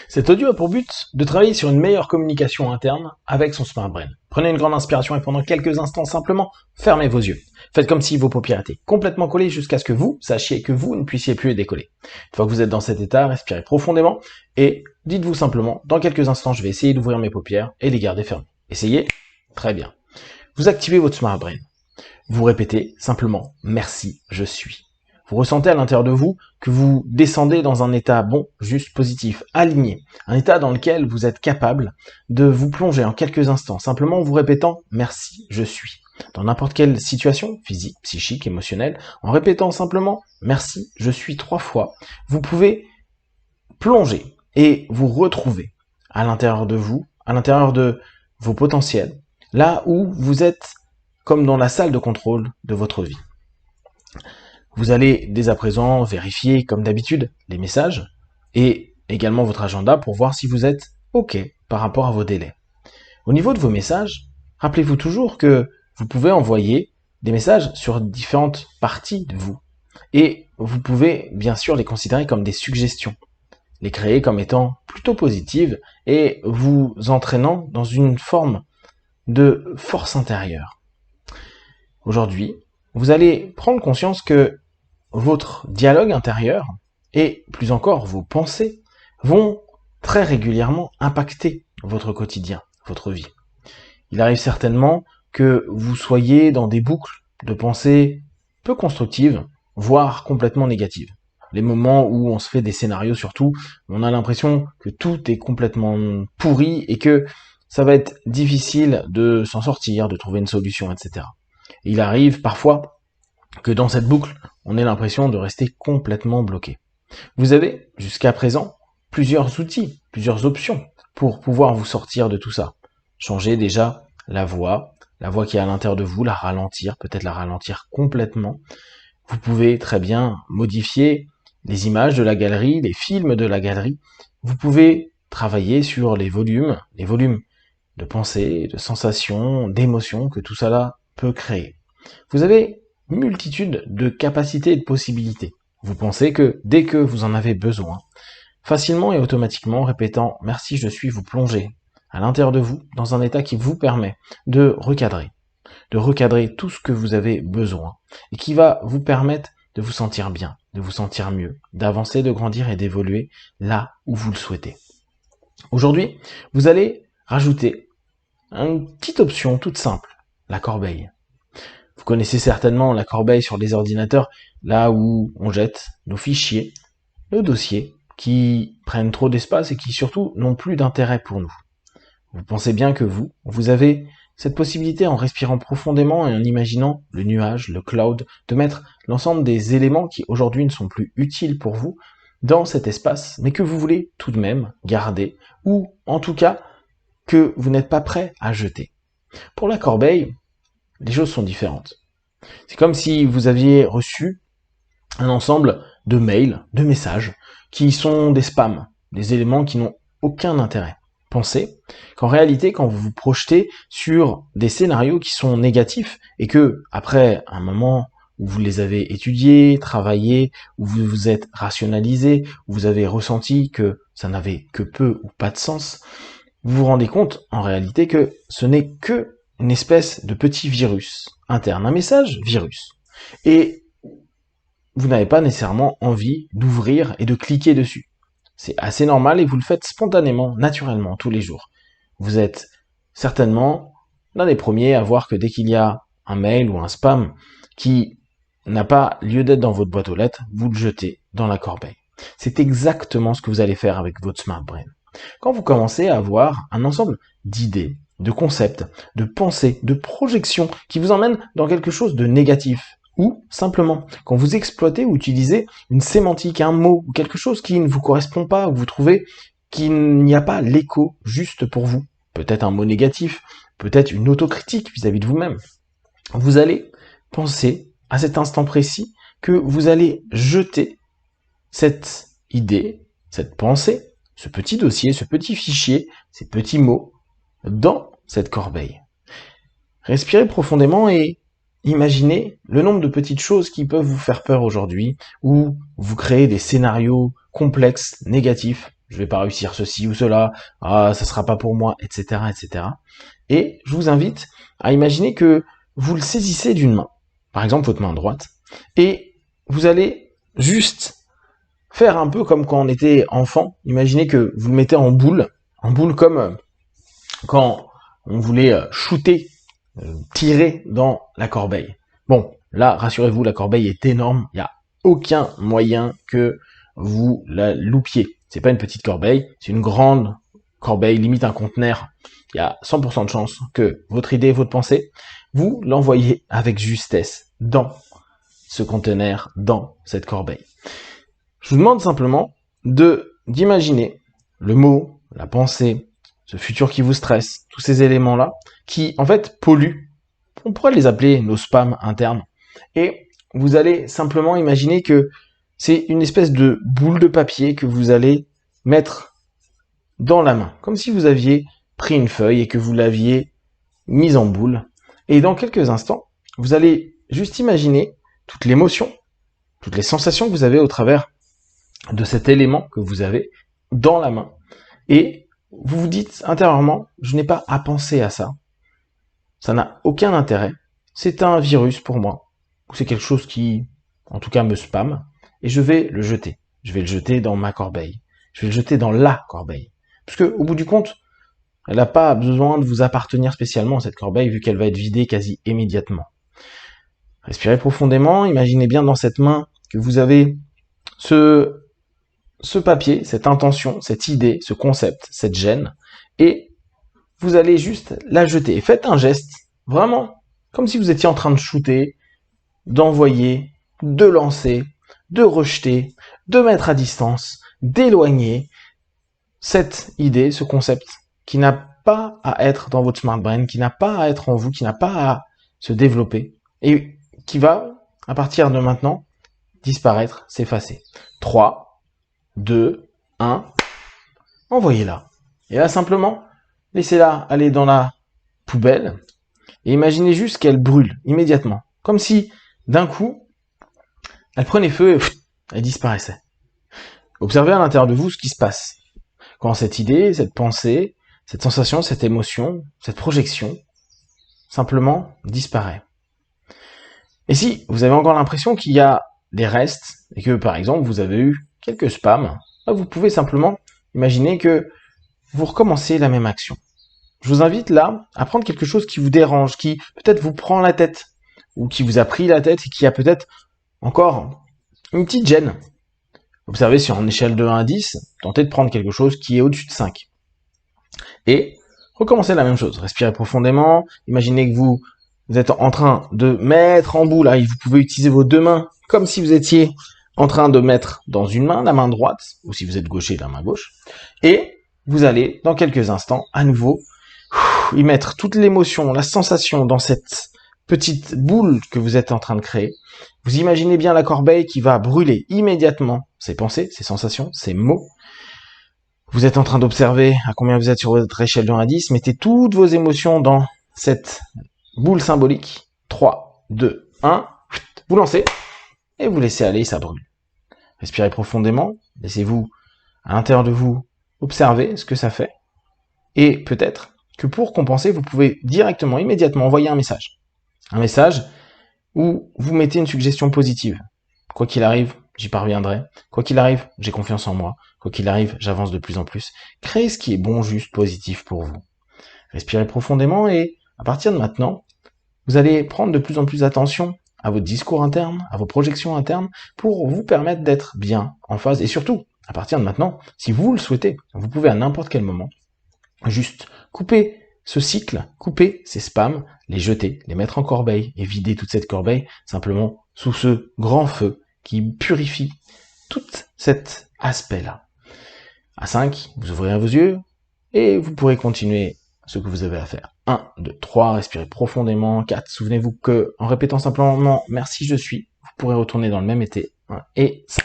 Cet audio a pour but de travailler sur une meilleure communication interne avec son Smart Brain. Prenez une grande inspiration et pendant quelques instants simplement fermez vos yeux. Faites comme si vos paupières étaient complètement collées jusqu'à ce que vous sachiez que vous ne puissiez plus les décoller. Une fois que vous êtes dans cet état, respirez profondément et dites-vous simplement, dans quelques instants je vais essayer d'ouvrir mes paupières et les garder fermées. Essayez. Très bien. Vous activez votre Smart Brain. Vous répétez simplement « Merci, je suis ». Vous ressentez à l'intérieur de vous que vous descendez dans un état bon, juste, positif, aligné. Un état dans lequel vous êtes capable de vous plonger en quelques instants, simplement en vous répétant « Merci, je suis ». Dans n'importe quelle situation, physique, psychique, émotionnelle, en répétant simplement « Merci, je suis » 3 fois, vous pouvez plonger et vous retrouver à l'intérieur de vous, à l'intérieur de vos potentiels, là où vous êtes comme dans la salle de contrôle de votre vie. Vous allez dès à présent vérifier, comme d'habitude, les messages et également votre agenda pour voir si vous êtes OK par rapport à vos délais. Au niveau de vos messages, rappelez-vous toujours que vous pouvez envoyer des messages sur différentes parties de vous. Et vous pouvez bien sûr les considérer comme des suggestions, les créer comme étant plutôt positives et vous entraînant dans une forme de force intérieure. Aujourd'hui, vous allez prendre conscience que votre dialogue intérieur et plus encore vos pensées vont très régulièrement impacter votre quotidien, votre vie. Il arrive certainement que vous soyez dans des boucles de pensées peu constructives, voire complètement négatives. Les moments où on se fait des scénarios surtout, on a l'impression que tout est complètement pourri et que ça va être difficile de s'en sortir, de trouver une solution, etc. Il arrive parfois que dans cette boucle, on ait l'impression de rester complètement bloqué. Vous avez, jusqu'à présent, plusieurs outils, plusieurs options pour pouvoir vous sortir de tout ça. Changer déjà la voix qui est à l'intérieur de vous, la ralentir, peut-être la ralentir complètement. Vous pouvez très bien modifier les images de la galerie, les films de la galerie. Vous pouvez travailler sur les volumes de pensées, de sensations, d'émotions que tout cela peut créer. Vous avez une multitude de capacités et de possibilités. Vous pensez que dès que vous en avez besoin, facilement et automatiquement, répétant « Merci, je suis », vous plongez à l'intérieur de vous dans un état qui vous permet de recadrer tout ce que vous avez besoin et qui va vous permettre de vous sentir bien, de vous sentir mieux, d'avancer, de grandir et d'évoluer là où vous le souhaitez. Aujourd'hui, vous allez rajouter une petite option toute simple, la corbeille. Vous connaissez certainement la corbeille sur les ordinateurs, là où on jette nos fichiers, nos dossiers, qui prennent trop d'espace et qui surtout n'ont plus d'intérêt pour nous. Vous pensez bien que vous avez cette possibilité en respirant profondément et en imaginant le nuage, le cloud, de mettre l'ensemble des éléments qui aujourd'hui ne sont plus utiles pour vous dans cet espace, mais que vous voulez tout de même garder, ou en tout cas que vous n'êtes pas prêt à jeter. Pour la corbeille, les choses sont différentes. C'est comme si vous aviez reçu un ensemble de mails, de messages, qui sont des spams, des éléments qui n'ont aucun intérêt. Pensez qu'en réalité, quand vous vous projetez sur des scénarios qui sont négatifs, et que, après un moment où vous les avez étudiés, travaillés, où vous vous êtes rationalisé, où vous avez ressenti que ça n'avait que peu ou pas de sens, vous vous rendez compte, en réalité, que ce n'est que une espèce de petit virus interne, un message virus. Et vous n'avez pas nécessairement envie d'ouvrir et de cliquer dessus. C'est assez normal et vous le faites spontanément, naturellement, tous les jours. Vous êtes certainement l'un des premiers à voir que dès qu'il y a un mail ou un spam qui n'a pas lieu d'être dans votre boîte aux lettres, vous le jetez dans la corbeille. C'est exactement ce que vous allez faire avec votre Smart Brain. Quand vous commencez à avoir un ensemble d'idées, de concepts, de pensées, de projections qui vous emmènent dans quelque chose de négatif. Ou, simplement, quand vous exploitez ou utilisez une sémantique, un mot, ou quelque chose qui ne vous correspond pas, ou vous trouvez qu'il n'y a pas l'écho juste pour vous. Peut-être un mot négatif, peut-être une autocritique vis-à-vis de vous-même. Vous allez penser, à cet instant précis, que vous allez jeter cette idée, cette pensée, ce petit dossier, ce petit fichier, ces petits mots, dans cette corbeille. Respirez profondément et imaginez le nombre de petites choses qui peuvent vous faire peur aujourd'hui, ou vous créer des scénarios complexes, négatifs, je vais pas réussir ceci ou cela, ah, ça sera pas pour moi, etc., etc. Et je vous invite à imaginer que vous le saisissez d'une main, par exemple votre main droite, et vous allez juste faire un peu comme quand on était enfant. Imaginez que vous le mettez en boule comme quand on voulait shooter, tirer dans la corbeille. Bon, là, rassurez-vous, la corbeille est énorme, il n'y a aucun moyen que vous la loupiez. C'est pas une petite corbeille, c'est une grande corbeille, limite un conteneur. Il y a 100% de chance que votre idée, votre pensée, vous l'envoyez avec justesse dans ce conteneur, dans cette corbeille. Je vous demande simplement d'imaginer le mot, la pensée, ce futur qui vous stresse, tous ces éléments-là, qui en fait polluent. On pourrait les appeler nos spams internes. Et vous allez simplement imaginer que c'est une espèce de boule de papier que vous allez mettre dans la main, comme si vous aviez pris une feuille et que vous l'aviez mise en boule. Et dans quelques instants, vous allez juste imaginer toute l'émotion, toutes les sensations que vous avez au travers de cet élément que vous avez dans la main. Et vous vous dites intérieurement, je n'ai pas à penser à ça. Ça n'a aucun intérêt. C'est un virus pour moi. C'est quelque chose qui, en tout cas, me spamme. Et je vais le jeter. Je vais le jeter dans ma corbeille. Je vais le jeter dans la corbeille. Parce que, au bout du compte, elle n'a pas besoin de vous appartenir spécialement, cette corbeille, vu qu'elle va être vidée quasi immédiatement. Respirez profondément. Imaginez bien dans cette main que vous avez ce papier, cette intention, cette idée, ce concept, cette gêne, et vous allez juste la jeter. Faites un geste, vraiment, comme si vous étiez en train de shooter, d'envoyer, de lancer, de rejeter, de mettre à distance, d'éloigner cette idée, ce concept, qui n'a pas à être dans votre smart brain, qui n'a pas à être en vous, qui n'a pas à se développer, et qui va, à partir de maintenant, disparaître, s'effacer. 3, 2, 1, envoyez-la. Et là, simplement, laissez-la aller dans la poubelle et imaginez juste qu'elle brûle immédiatement. Comme si, d'un coup, elle prenait feu et elle disparaissait. Observez à l'intérieur de vous ce qui se passe. Quand cette idée, cette pensée, cette sensation, cette émotion, cette projection, simplement disparaît. Et si vous avez encore l'impression qu'il y a des restes et que, par exemple, vous avez eu quelques spams, vous pouvez simplement imaginer que vous recommencez la même action. Je vous invite là à prendre quelque chose qui vous dérange, qui peut-être vous prend la tête, ou qui vous a pris la tête et qui a peut-être encore une petite gêne. Observez sur une échelle de 1 à 10, tentez de prendre quelque chose qui est au-dessus de 5. Et recommencez la même chose. Respirez profondément, imaginez que vous êtes en train de mettre en boule, là, vous pouvez utiliser vos deux mains comme si vous étiez en train de mettre dans une main, la main droite, ou si vous êtes gaucher, la main gauche, et vous allez, dans quelques instants, à nouveau, y mettre toute l'émotion, la sensation dans cette petite boule que vous êtes en train de créer. Vous imaginez bien la corbeille qui va brûler immédiatement ces pensées, ces sensations, ces mots. Vous êtes en train d'observer à combien vous êtes sur votre échelle de 1 à 10. Mettez toutes vos émotions dans cette boule symbolique. 3, 2, 1. Vous lancez et vous laissez aller, ça brûle. Respirez profondément. Laissez-vous, à l'intérieur de vous, observer ce que ça fait. Et peut-être que pour compenser, vous pouvez directement, immédiatement envoyer un message. Un message où vous mettez une suggestion positive. Quoi qu'il arrive, j'y parviendrai. Quoi qu'il arrive, j'ai confiance en moi. Quoi qu'il arrive, j'avance de plus en plus. Créez ce qui est bon, juste, positif pour vous. Respirez profondément et à partir de maintenant, vous allez prendre de plus en plus attention à votre discours interne, à vos projections internes pour vous permettre d'être bien en phase. Et surtout, à partir de maintenant, si vous le souhaitez, vous pouvez à n'importe quel moment juste couper ce cycle, couper ces spams, les jeter, les mettre en corbeille et vider toute cette corbeille simplement sous ce grand feu qui purifie tout cet aspect-là. À 5, vous ouvrirez vos yeux et vous pourrez continuer ce que vous avez à faire. 1, 2, 3, respirez profondément. 4, souvenez-vous que en répétant simplement « merci, je suis », vous pourrez retourner dans le même été. 1 et 5.